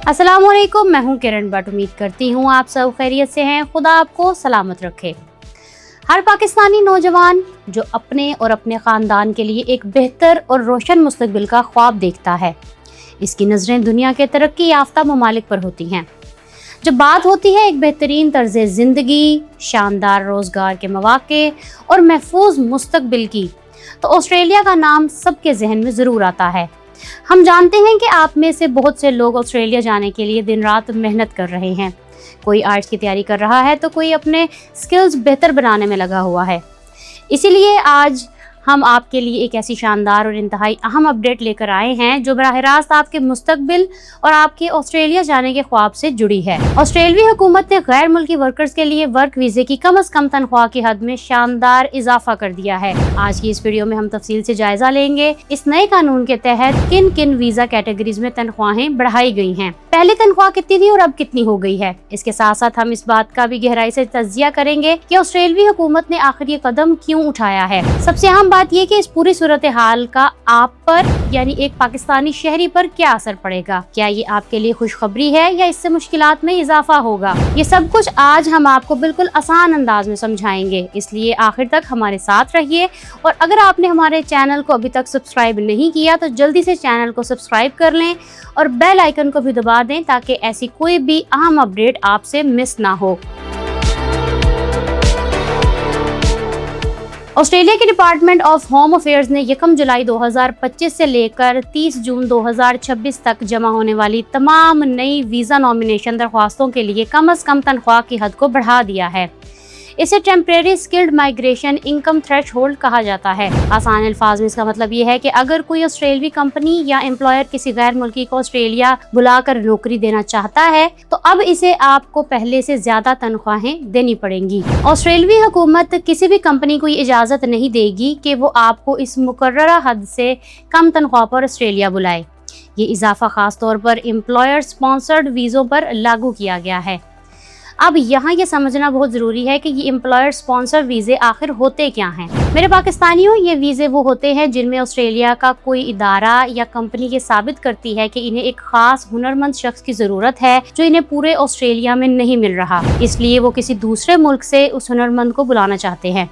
अस्सलाम वालेकुम, मैं हूं किरण बट। उम्मीद करती हूं आप सब खैरियत से हैं। खुदा आपको सलामत रखे। हर पाकिस्तानी नौजवान जो अपने और अपने ख़ानदान के लिए एक बेहतर और रोशन मुस्तकबिल का ख्वाब देखता है, इसकी नज़रें दुनिया के तरक्की याफ्ता ममालिक पर होती हैं। जब बात होती है एक बेहतरीन तर्ज़ ज़िंदगी, शानदार रोज़गार के मौक़े और महफूज मुस्तकबिल की, तो ऑस्ट्रेलिया का नाम सबके जहन में ज़रूर आता है। हम जानते हैं कि आप में से बहुत से लोग ऑस्ट्रेलिया जाने के लिए दिन रात मेहनत कर रहे हैं। कोई आर्ट्स की तैयारी कर रहा है तो कोई अपने स्किल्स बेहतर बनाने में लगा हुआ है। इसीलिए आज हम आपके लिए एक ऐसी शानदार और इंतहाई अहम अपडेट लेकर आए हैं जो बराह रास्त आपके मुस्तकबिल और आपके ऑस्ट्रेलिया जाने के ख्वाब से जुड़ी है। ऑस्ट्रेलियाई हुकूमत ने गैर मुल्की वर्कर्स के लिए वर्क वीज़े की कम से कम तनख्वाह की हद में शानदार इजाफा कर दिया है। आज की इस वीडियो में हम तफसील से जायजा लेंगे इस नए कानून के तहत किन किन वीज़ा कैटेगरीज में तनख्वाहें बढ़ाई गई हैं, पहले तनख्वाह कितनी थी और अब कितनी हो गई है। इसके साथ साथ हम इस बात का भी गहराई से तज्जिया करेंगे कि ऑस्ट्रेलियाई हुकूमत ने आखिर ये कदम क्यों उठाया है। सबसे अहम बात यह कि इस पूरी सूरत हाल का आप पर यानी एक पाकिस्तानी शहरी पर क्या असर पड़ेगा। क्या ये आपके लिए खुशखबरी है या इससे मुश्किलात में इजाफा होगा, ये सब कुछ आज हम आपको बिल्कुल आसान अंदाज में समझाएंगे। इसलिए आखिर तक हमारे साथ रहिए और अगर आपने हमारे चैनल को अभी तक सब्सक्राइब नहीं किया तो जल्दी से चैनल को सब्सक्राइब कर लें और बेल आइकन को भी दबा दें ताकि ऐसी कोई भी अहम अपडेट आपसे मिस ना हो। ऑस्ट्रेलिया के डिपार्टमेंट ऑफ होम अफेयर्स ने 1 जुलाई 2025 से लेकर 30 जून 2026 तक जमा होने वाली तमाम नई वीज़ा नॉमिनेशन दरख्वास्तों के लिए कम से कम तनख्वाह की हद को बढ़ा दिया है। इसे temporary skilled migration income threshold कहा जाता है। आसान अल्फाज में इसका मतलब ये है कि अगर कोई ऑस्ट्रेलियाई कंपनी या एम्प्लॉयर किसी गैर मुल्की को ऑस्ट्रेलिया बुलाकर नौकरी देना चाहता है तो अब इसे आपको पहले से ज्यादा तनख्वाहें देनी पड़ेंगी। ऑस्ट्रेलियाई हुकूमत किसी भी कंपनी को ये इजाजत नहीं देगी कि वो आपको इस मुकर्ररा हद से कम तनख्वाह पर ऑस्ट्रेलिया बुलाए। ये इजाफा खास तौर पर एम्प्लॉयर स्पॉन्सर्ड वीज़ों पर लागू किया गया है। अब यहाँ ये समझना बहुत ज़रूरी है कि ये एम्प्लॉयर स्पॉन्सर वीज़े आखिर होते क्या हैं। मेरे पाकिस्तानियों, ये वीज़े वो होते हैं जिनमें ऑस्ट्रेलिया का कोई इदारा या कंपनी ये साबित करती है कि इन्हें एक ख़ास हुनरमंद शख्स की ज़रूरत है जो इन्हें पूरे ऑस्ट्रेलिया में नहीं मिल रहा, इसलिए वो किसी दूसरे मुल्क से उस हुनरमंद को बुलाना चाहते हैं।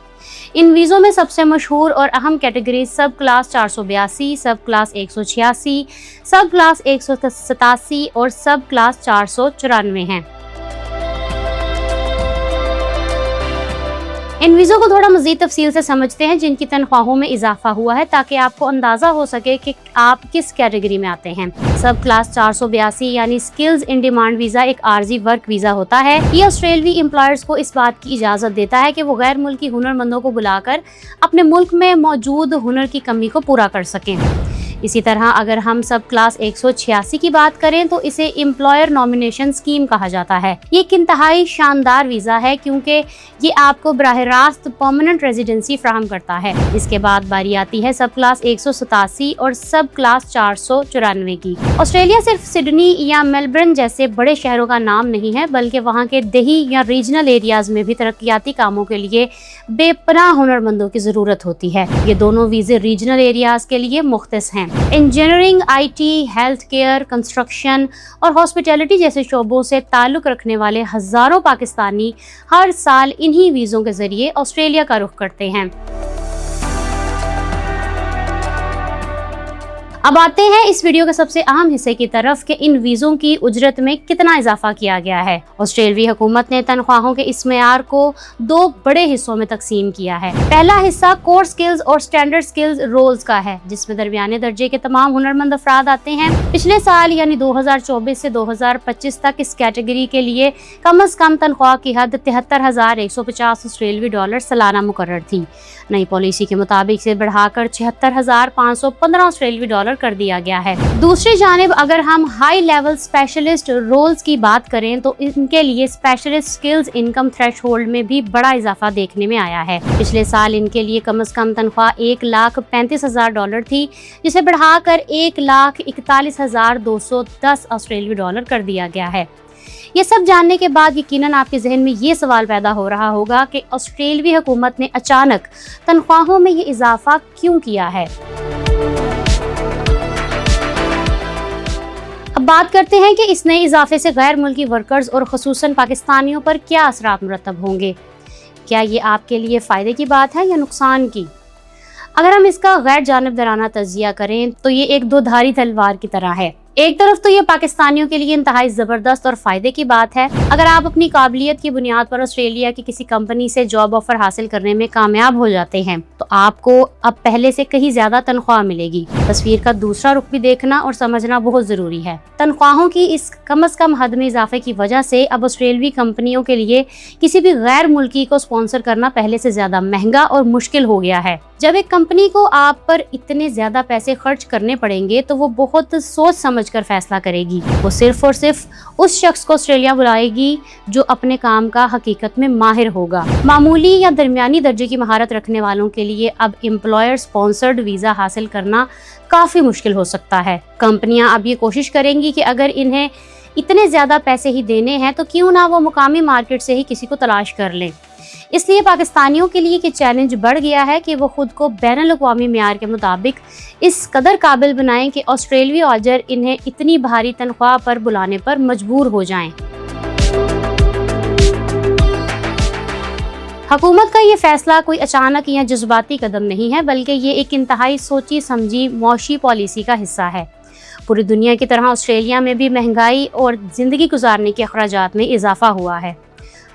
इन वीज़ों में सबसे मशहूर और अहम कैटेगरी सब क्लास 482, सब क्लास 186, सब क्लास 187 और सब क्लास 494 हैं। इन वीज़ों को थोड़ा मज़ीद तफसील से समझते हैं जिनकी तनख्वाहों में इजाफा हुआ है ताकि आपको अंदाज़ा हो सके कि आप किस कैटेगरी में आते हैं। सब क्लास 482 यानी स्किल्स इन डिमांड वीज़ा एक आर्जी वर्क वीज़ा होता है। ये ऑस्ट्रेलियाई एम्प्लॉयर्स को इस बात की इजाज़त देता है कि वो गैर मुल्की हुनरमंदों को बुलाकर अपने मुल्क में मौजूद हुनर की कमी को पूरा कर सकें। इसी तरह अगर हम सब क्लास 186 की बात करें तो इसे एम्प्लॉयर नॉमिनेशन स्कीम कहा जाता है। ये एक इंतहाई शानदार वीज़ा है क्योंकि ये आपको बराह रास्त परमानेंट रेजिडेंसी फ्राहम करता है। इसके बाद बारी आती है सब क्लास 187 और सब क्लास 494 की। ऑस्ट्रेलिया सिर्फ सिडनी या मेलबर्न जैसे बड़े शहरों का नाम नहीं है, बल्कि वहाँ के देही या रीजनल एरियाज में भी तरक्याती कामों के लिए बेपनाह हुनरमंदों की ज़रूरत होती है। ये दोनों वीज़े रीजनल एरियाज के लिए मुख्तस हैं। Engineering, IT, health care, construction और हॉस्पिटैलिटी जैसे शोबों से ताल्लुक़ रखने वाले हज़ारों पाकिस्तानी हर साल इन्हीं वीज़ों के ज़रिए ऑस्ट्रेलिया का रुख करते हैं। अब आते हैं इस वीडियो के सबसे अहम हिस्से की तरफ कि इन वीज़ों की उजरत में कितना इजाफा किया गया है। ऑस्ट्रेलियाई हुकूमत ने तनख्वाहों के इस मेयार को 2 बड़े हिस्सों में तकसीम किया है। पहला हिस्सा कोर स्किल्स और स्टैंडर्ड स्किल्स रोल्स का है, जिसमें दरमियाने दर्जे के तमाम हुनरमंद अफराद आते हैं। पिछले साल यानी 2024 से 2025 तक इस कैटेगरी के लिए कम से कम तनख्वाह की हद 73,150 ऑस्ट्रेलियाई डॉलर सालाना मुकर्रर थी। नई पॉलिसी के मुताबिक इसे बढ़ाकर 76,515 ऑस्ट्रेलियाई डॉलर कर दिया गया है। दूसरी जानिब अगर हम हाई लेवल स्पेशलिस्ट रोल्स की बात करें तो इनके लिए स्पेशलिस्ट स्किल्स इनकम थ्रेशहोल्ड में भी बड़ा इजाफा देखने में आया है। पिछले साल इनके लिए कम से कम तनख्वाह 1,35,000 डॉलर थी, जिसे बढ़ाकर 1,41,210 ऑस्ट्रेलियाई डॉलर कर दिया गया है। ये सब जानने के बाद यकीनन आपके जहन में ये सवाल पैदा हो रहा होगा कि ऑस्ट्रेलियाई हुकूमत ने अचानक तनख्वाहों में ये इजाफा क्यों किया है। बात करते हैं कि इस नए इजाफे से गैर मुल्की वर्कर्स और ख़ुसूसन पाकिस्तानियों पर क्या असरात मुरतब होंगे। क्या ये आपके लिए फ़ायदे की बात है या नुकसान की? अगर हम इसका गैर जानिबदाराना तज्जिया करें तो ये एक दो धारी तलवार की तरह है। एक तरफ तो ये पाकिस्तानियों के लिए इंतहाई ज़बरदस्त और फ़ायदे की बात है। अगर आप अपनी काबिलियत की बुनियाद पर ऑस्ट्रेलिया की किसी कंपनी से जॉब ऑफर हासिल करने में कामयाब हो जाते हैं तो आपको अब पहले से कहीं ज़्यादा तनख्वाह मिलेगी। तस्वीर का दूसरा रुख भी देखना और समझना बहुत ज़रूरी है। तनख्वाहों की इस कम अज़ कम हद में इजाफे की वजह से अब ऑस्ट्रेलवी कंपनियों के लिए किसी भी गैर मुल्की को स्पॉन्सर करना पहले से ज़्यादा महंगा और मुश्किल हो गया है। जब एक कंपनी को आप पर इतने ज़्यादा पैसे खर्च करने पड़ेंगे तो वो बहुत सोच समझ कर फैसला करेगी। वो सिर्फ और सिर्फ उस शख्स को ऑस्ट्रेलिया बुलाएगी जो अपने काम का हकीकत में माहिर होगा। मामूली या दरमियानी दर्जे की महारत रखने वालों के लिए अब एम्प्लॉयर स्पॉन्सर्ड वीज़ा हासिल करना काफ़ी मुश्किल हो सकता है। कंपनियां अब ये कोशिश करेंगी कि अगर इन्हें इतने ज़्यादा पैसे ही देने हैं तो क्यों ना वो मुकामी मार्केट से ही किसी को तलाश कर लें। इसलिए पाकिस्तानियों के लिए ये चैलेंज बढ़ गया है कि वो खुद को बैनुल अक़वामी मेयार के मुताबिक इस कदर काबिल बनाएं कि ऑस्ट्रेलियाई ऑजर इन्हें इतनी भारी तनख्वाह पर बुलाने पर मजबूर हो जाएं। हुकूमत का ये फैसला कोई अचानक या जज्बाती कदम नहीं है, बल्कि ये एक इंतहाई सोची समझी मौशी पॉलिसी का हिस्सा है। पूरी दुनिया की तरह ऑस्ट्रेलिया में भी महंगाई और ज़िंदगी गुजारने के अखराजात में इजाफा हुआ है।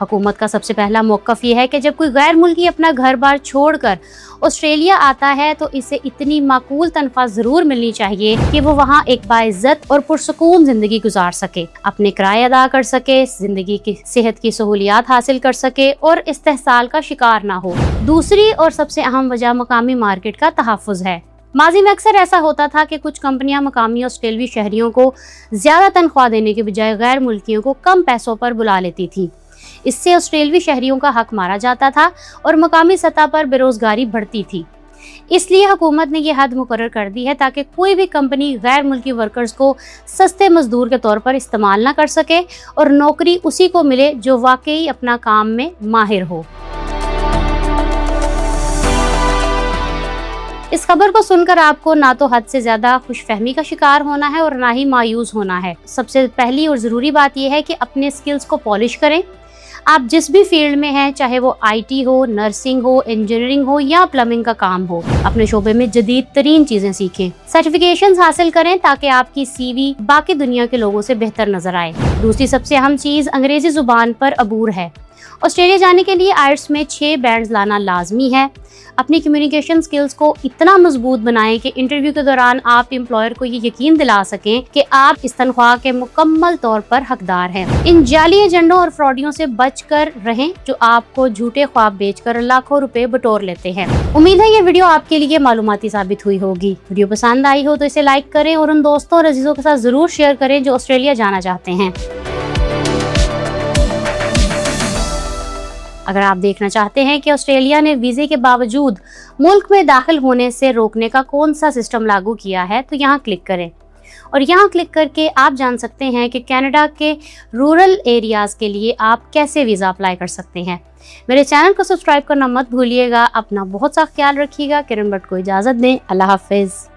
हुकूमत का सबसे पहला मौक़िफ़ ये है कि जब कोई गैर मुल्की अपना घर बार छोड़कर ऑस्ट्रेलिया आता है तो इसे इतनी माकूल तनख्वाह ज़रूर मिलनी चाहिए कि वो वहाँ एक बाइज़्ज़त और पुरसुकून ज़िंदगी गुजार सके, अपने किराए अदा कर सके, ज़िंदगी की सेहत की सहूलियात हासिल कर सके और इस्तेहसाल का शिकार ना हो। दूसरी और सबसे अहम वजह मकामी मार्केट का तहफ़्फ़ुज़ है। माजी में अक्सर ऐसा होता था कि कुछ कंपनियां मकामी ऑस्ट्रेलवी शहरियों को ज़्यादा तनख्वाह देने के बजाय गैर मुल्कियों को कम पैसों पर बुला लेती थी। इससे ऑस्ट्रेलवी शहरियों का हक मारा जाता था और मकामी सतह पर बेरोजगारी बढ़ती थी। इसलिए हुकूमत ने यह हद मुकर्रर कर दी है ताकि कोई भी कंपनी गैर मुल्की वर्कर्स को सस्ते मजदूर के तौर पर इस्तेमाल ना कर सके और नौकरी उसी को मिले जो वाकई अपना काम में माहिर हो। इस खबर को सुनकर आपको ना तो हद से ज़्यादा खुशफहमी का शिकार होना है और ना ही मायूस होना है। सबसे पहली और ज़रूरी बात यह है कि अपने स्किल्स को पॉलिश करें। आप जिस भी फील्ड में हैं, चाहे वो आईटी हो, नर्सिंग हो, इंजीनियरिंग हो या प्लम्बिंग का काम हो, अपने शोबे में जदीद तरीन चीज़ें सीखें। सर्टिफिकेशंस हासिल करें ताकि आपकी सीवी बाकी दुनिया के लोगों से बेहतर नजर आए। दूसरी सबसे अहम चीज़ अंग्रेज़ी ज़ुबान पर अबूर है। ऑस्ट्रेलिया जाने के लिए आइल्स में 6 बैंड्स लाना लाजमी है। अपनी कम्युनिकेशन स्किल्स को इतना मजबूत बनाएं कि इंटरव्यू के दौरान आप एम्प्लॉयर को ये यकीन दिला सकें कि आप इस तनख्वाह के मुकम्मल तौर पर हकदार हैं। इन जाली एजेंडों और फ्रॉडियों से बचकर रहें जो आपको झूठे ख्वाब बेचकर लाखों रुपए बटोर लेते हैं। उम्मीद है ये वीडियो आपके लिए मालूमाती साबित हुई होगी। वीडियो पसंद आई हो तो इसे लाइक करें और उन दोस्तों और अजीजों के साथ जरूर शेयर करें जो ऑस्ट्रेलिया जाना चाहते हैं। अगर आप देखना चाहते हैं कि ऑस्ट्रेलिया ने वीज़े के बावजूद मुल्क में दाखिल होने से रोकने का कौन सा सिस्टम लागू किया है तो यहाँ क्लिक करें और यहाँ क्लिक करके आप जान सकते हैं कि कनाडा के रूरल एरियाज़ के लिए आप कैसे वीज़ा अप्लाई कर सकते हैं। मेरे चैनल को सब्सक्राइब करना मत भूलिएगा। अपना बहुत सा ख्याल रखिएगा। किरण भट्ट को इजाज़त दें। अल्लाह हाफिज़।